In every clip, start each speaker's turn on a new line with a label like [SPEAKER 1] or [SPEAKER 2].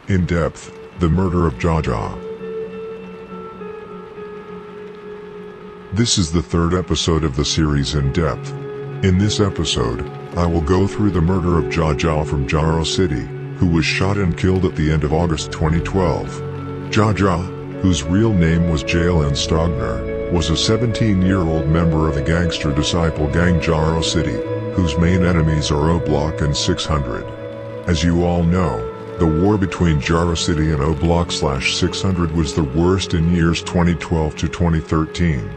[SPEAKER 1] In depth, the murder of Jaja. This is the third episode of the series In Depth. In this episode, I will go through the murder of Jaja from Jaro City, who was shot and killed at the end of August 2012. Jaja, whose real name was Jalen Stogner, was a 17-year-old member of the gangster disciple gang Jaro City, whose main enemies are O Block and 600. As you all know, the war between Jaro City and O Block/600 was the worst in years 2012 to 2013.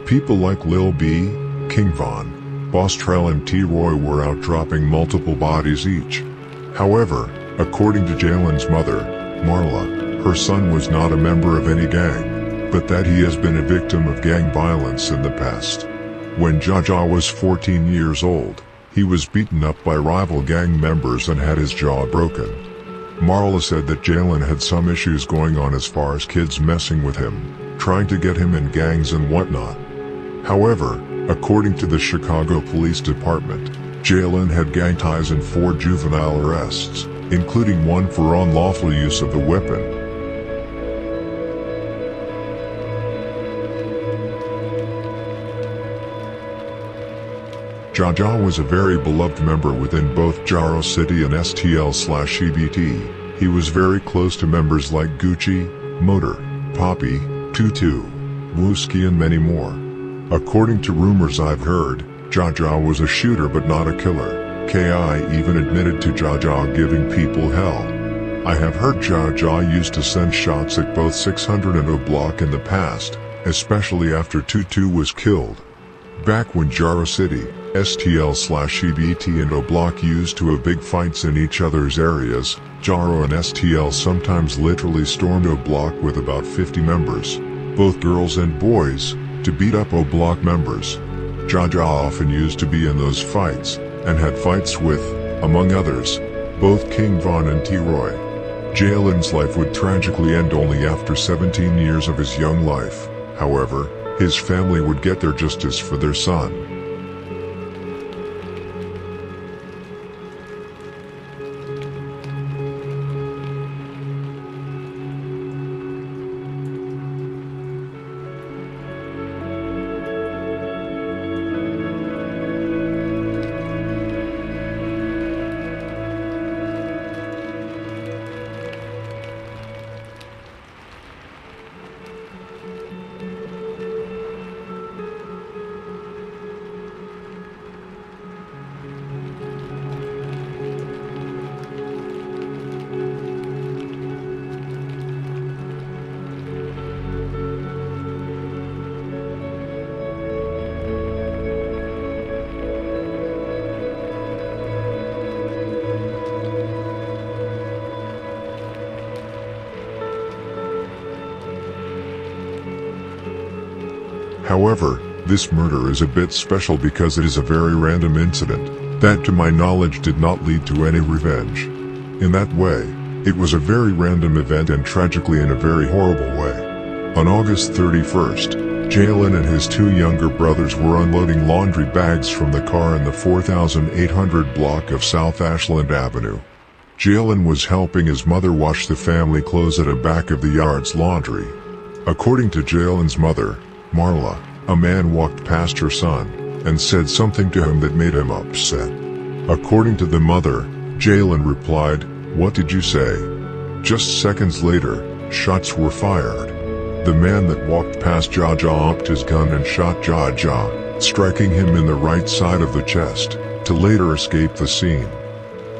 [SPEAKER 1] People like Lil B, King Von, Boss Trell and T-Roy were out dropping multiple bodies each. However, according to Jalen's mother, Marla, her son was not a member of any gang, but that he has been a victim of gang violence in the past. When Jaja was 14 years old, he was beaten up by rival gang members and had his jaw broken. Marla said that Jalen had some issues going on as far as kids messing with him, trying to get him in gangs and whatnot. However, according to the Chicago Police Department, Jalen had gang ties and 4 juvenile arrests, including one for unlawful use of the weapon. Jaja was a very beloved member within both Jaro City and STL/EBT. He was very close to members like Gucci, Motor, Poppy, Tutu, Wooski and many more. According to rumors I've heard, Jaja was a shooter but not a killer. Ki even admitted to Jaja giving people hell. I have heard Jaja used to send shots at both 600 and O Block in the past, especially after Tutu was killed. Back when Jaro City, STL/EBT and O Block used to have big fights in each other's areas, Jaro and STL sometimes literally stormed O Block with about 50 members, both girls and boys, to beat up O Block members. Jaja often used to be in those fights, and had fights with, among others, both King Von and T-Roy. Jalen's life would tragically end only after 17 years of his young life. However, his family would get their justice for their son. However, this murder is a bit special because it is a very random incident, that to my knowledge did not lead to any revenge. In that way, it was a very random event and tragically in a very horrible way. On August 31st, Jalen and his 2 younger brothers were unloading laundry bags from the car in the 4800 block of South Ashland Avenue. Jalen was helping his mother wash the family clothes at a back of the yard's laundry. According to Jalen's mother, Marla, a man walked past her son, and said something to him that made him upset. According to the mother, Jalen replied, "What did you say?" Just seconds later, shots were fired. The man that walked past Jaja upped his gun and shot Jaja, striking him in the right side of the chest, to later escape the scene.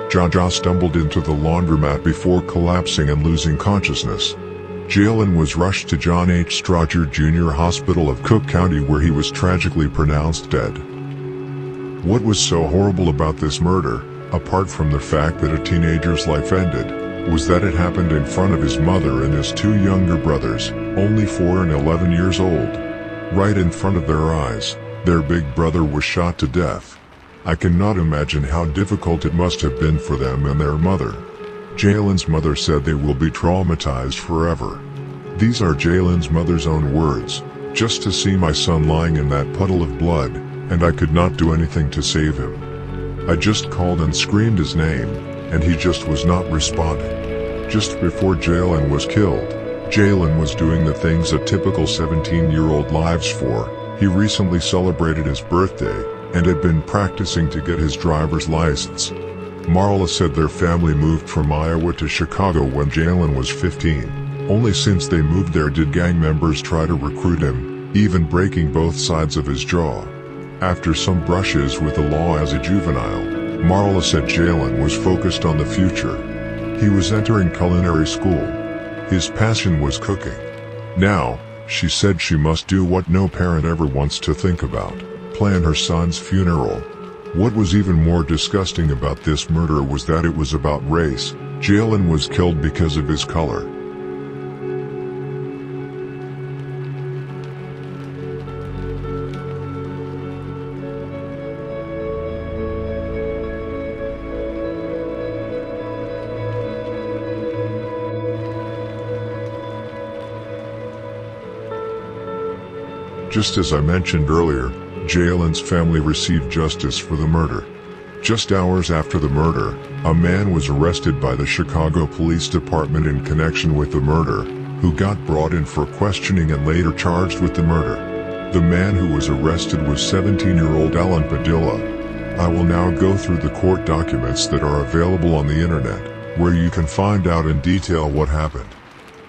[SPEAKER 1] Jaja stumbled into the laundromat before collapsing and losing consciousness. Jalen was rushed to John H. Stogner Jr. Hospital of Cook County where he was tragically pronounced dead. What was so horrible about this murder, apart from the fact that a teenager's life ended, was that it happened in front of his mother and his 2 younger brothers, only 4 and 11 years old. Right in front of their eyes, their big brother was shot to death. I cannot imagine how difficult it must have been for them and their mother. Jalen's mother said they will be traumatized forever. These are Jalen's mother's own words. "Just to see my son lying in that puddle of blood, and I could not do anything to save him. I just called and screamed his name, and he just was not responding. Just before Jalen was killed, Jalen was doing the things a typical 17-year-old lives for. He recently celebrated his birthday, and had been practicing to get his driver's license. Marla said their family moved from Iowa to Chicago when Jalen was 15. Only since they moved there did gang members try to recruit him, even breaking both sides of his jaw. After some brushes with the law as a juvenile, Marla said Jalen was focused on the future. He was entering culinary school. His passion was cooking. Now, she said she must do what no parent ever wants to think about: plan her son's funeral. What was even more disgusting about this murder was that it was about race. Jalen was killed because of his color. Just as I mentioned earlier, Jalen's family received justice for the murder. Just hours after the murder, a man was arrested by the Chicago Police Department in connection with the murder, who got brought in for questioning and later charged with the murder. The man who was arrested was 17-year-old Alan Padilla. I will now go through the court documents that are available on the internet, where you can find out in detail what happened.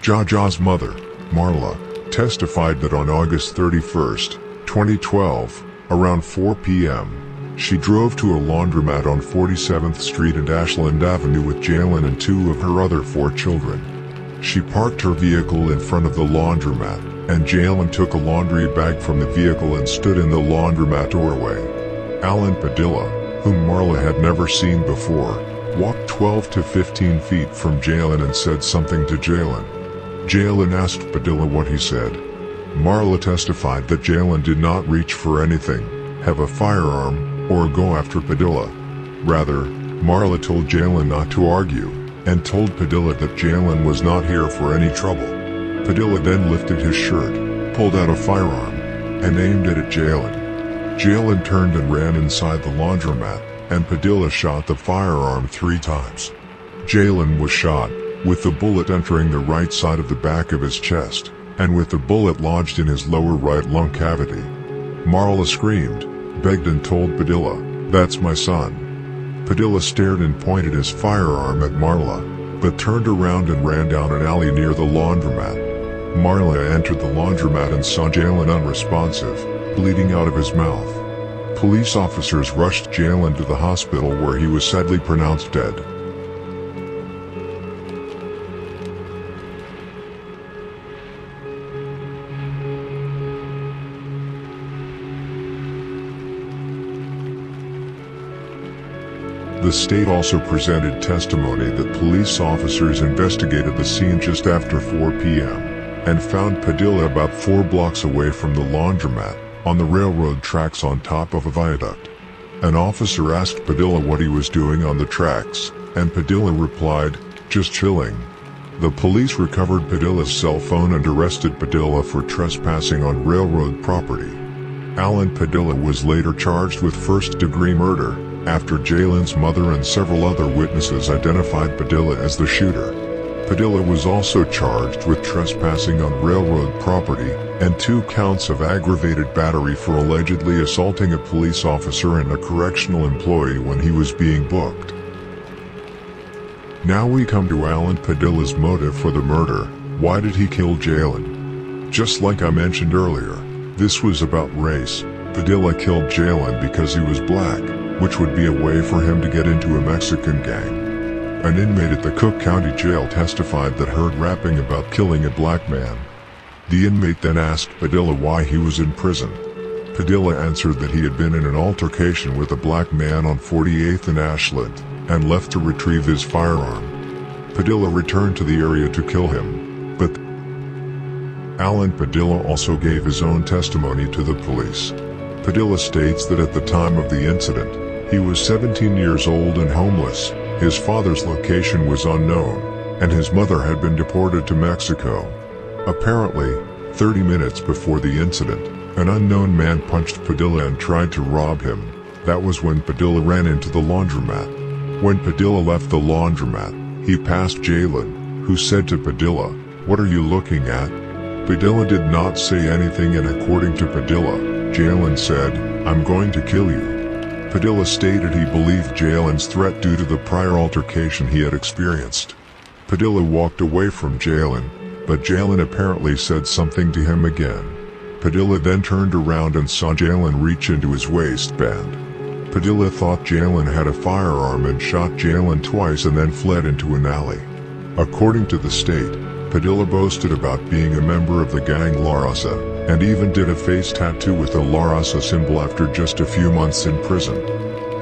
[SPEAKER 1] Jaja's mother, Marla, testified that on August 31, 2012, around 4 p.m., she drove to a laundromat on 47th Street and Ashland Avenue with Jalen and two of her other 4 children. She parked her vehicle in front of the laundromat, and Jalen took a laundry bag from the vehicle and stood in the laundromat doorway. Alan Padilla, whom Marla had never seen before, walked 12 to 15 feet from Jalen and said something to Jalen. Jalen asked Padilla what he said. Marla testified that Jalen did not reach for anything, have a firearm, or go after Padilla. Rather, Marla told Jalen not to argue, and told Padilla that Jalen was not here for any trouble. Padilla then lifted his shirt, pulled out a firearm, and aimed it at Jalen. Jalen turned and ran inside the laundromat, and Padilla shot the firearm 3 times. Jalen was shot, with the bullet entering the right side of the back of his chest, and with the bullet lodged in his lower right lung cavity. Marla screamed, begged and told Padilla, "That's my son." Padilla stared and pointed his firearm at Marla, but turned around and ran down an alley near the laundromat. Marla entered the laundromat and saw Jalen unresponsive, bleeding out of his mouth. Police officers rushed Jalen to the hospital where he was sadly pronounced dead. The state also presented testimony that police officers investigated the scene just after 4 p.m. and found Padilla about 4 blocks away from the laundromat, on the railroad tracks on top of a viaduct. An officer asked Padilla what he was doing on the tracks, and Padilla replied, "Just chilling." The police recovered Padilla's cell phone and arrested Padilla for trespassing on railroad property. Alan Padilla was later charged with first-degree murder, after Jalen's mother and several other witnesses identified Padilla as the shooter. Padilla was also charged with trespassing on railroad property, and 2 counts of aggravated battery for allegedly assaulting a police officer and a correctional employee when he was being booked. Now we come to Alan Padilla's motive for the murder. Why did he kill Jalen? Just like I mentioned earlier, this was about race. Padilla killed Jalen because he was black, which would be a way for him to get into a Mexican gang. An inmate at the Cook County Jail testified that heard rapping about killing a black man. The inmate then asked Padilla why he was in prison. Padilla answered that he had been in an altercation with a black man on 48th and Ashland, and left to retrieve his firearm. Padilla returned to the area to kill him, but Alan Padilla also gave his own testimony to the police. Padilla states that at the time of the incident, he was 17 years old and homeless, his father's location was unknown, and his mother had been deported to Mexico. Apparently, 30 minutes before the incident, an unknown man punched Padilla and tried to rob him. That was when Padilla ran into the laundromat. When Padilla left the laundromat, he passed Jalen, who said to Padilla, "What are you looking at?" Padilla did not say anything, and according to Padilla, Jalen said, "I'm going to kill you." Padilla stated he believed Jalen's threat due to the prior altercation he had experienced. Padilla walked away from Jalen, but Jalen apparently said something to him again. Padilla then turned around and saw Jalen reach into his waistband. Padilla thought Jalen had a firearm and shot Jalen twice and then fled into an alley. According to the state, Padilla boasted about being a member of the gang La Raza, and even did a face tattoo with the La Raza symbol after just a few months in prison.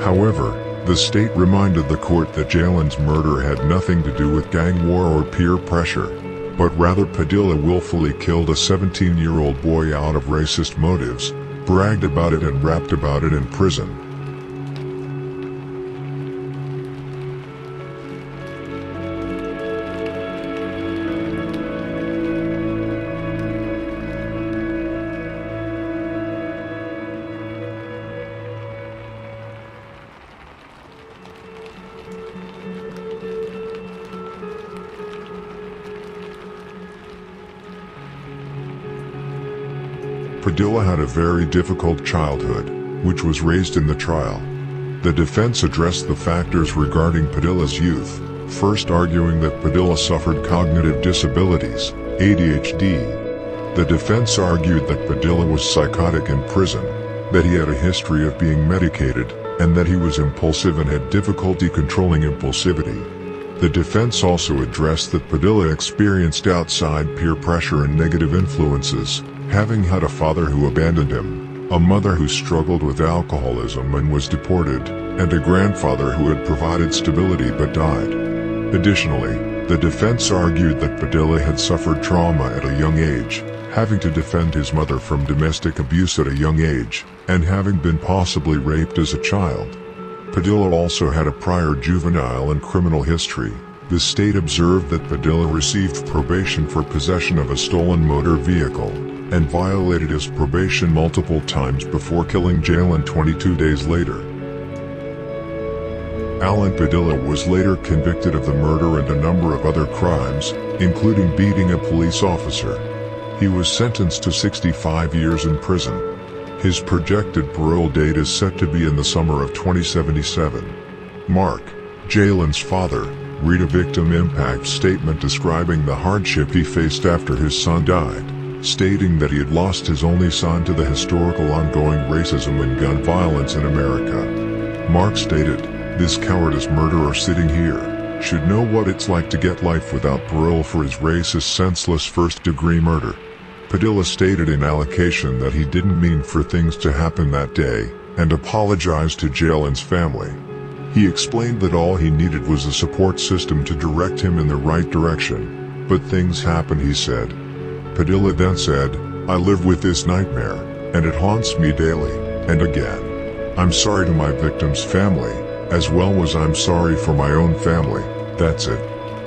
[SPEAKER 1] However, the state reminded the court that Jalen's murder had nothing to do with gang war or peer pressure, but rather Padilla willfully killed a 17-year-old boy out of racist motives, bragged about it and rapped about it in prison. Padilla had a very difficult childhood, which was raised in the trial. The defense addressed the factors regarding Padilla's youth, first arguing that Padilla suffered cognitive disabilities, ADHD. The defense argued that Padilla was psychotic in prison, that he had a history of being medicated, and that he was impulsive and had difficulty controlling impulsivity. The defense also addressed that Padilla experienced outside peer pressure and negative influences, having had a father who abandoned him, a mother who struggled with alcoholism and was deported, and a grandfather who had provided stability but died. Additionally, the defense argued that Padilla had suffered trauma at a young age, having to defend his mother from domestic abuse at a young age, and having been possibly raped as a child. Padilla also had a prior juvenile and criminal history. The state observed that Padilla received probation for possession of a stolen motor vehicle, and violated his probation multiple times before killing Jalen 22 days later. Alan Padilla was later convicted of the murder and a number of other crimes, including beating a police officer. He was sentenced to 65 years in prison. His projected parole date is set to be in the summer of 2077. Mark, Jalen's father, read a victim impact statement describing the hardship he faced after his son died, stating that he had lost his only son to the historical ongoing racism and gun violence in America. Mark stated, "This cowardice murderer sitting here should know what it's like to get life without parole for his racist, senseless first-degree murder." Padilla stated in allocation that he didn't mean for things to happen that day, and apologized to Jalen's family. He explained that all he needed was a support system to direct him in the right direction, but things happen, he said. Padilla then said, "I live with this nightmare, and it haunts me daily, and again. I'm sorry to my victim's family, as well as I'm sorry for my own family, that's it."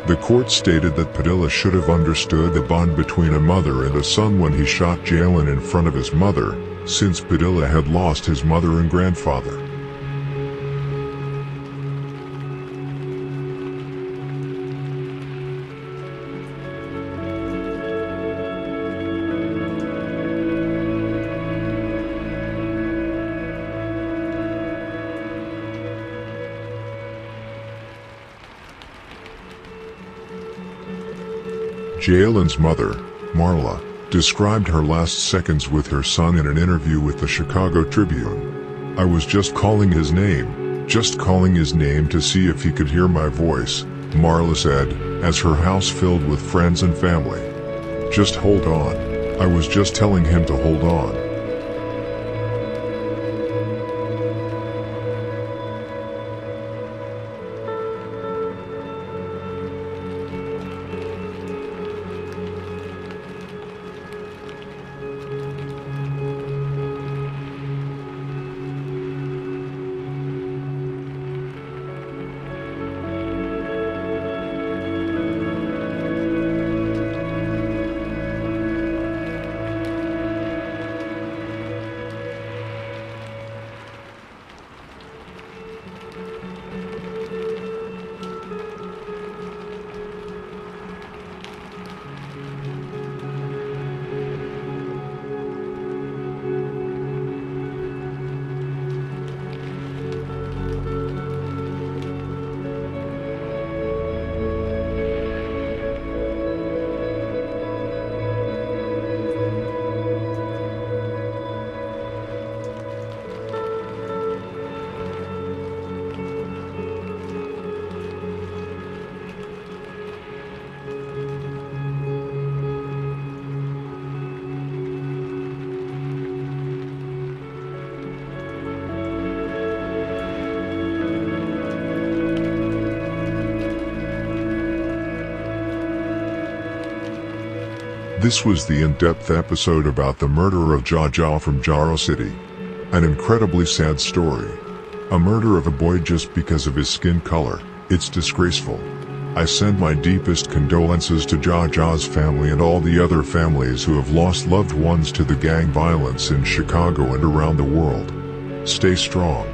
[SPEAKER 1] The court stated that Padilla should have understood the bond between a mother and a son when he shot Jalen in front of his mother, since Padilla had lost his mother and grandfather. Jalen's mother, Marla, described her last seconds with her son in an interview with the Chicago Tribune. "I was just calling his name to see if he could hear my voice," Marla said, as her house filled with friends and family. "Just hold on. I was just telling him to hold on." This was the in-depth episode about the murder of Jaja from Jaro City. An incredibly sad story. A murder of a boy just because of his skin color. It's disgraceful. I send my deepest condolences to Jaja's family and all the other families who have lost loved ones to the gang violence in Chicago and around the world. Stay strong.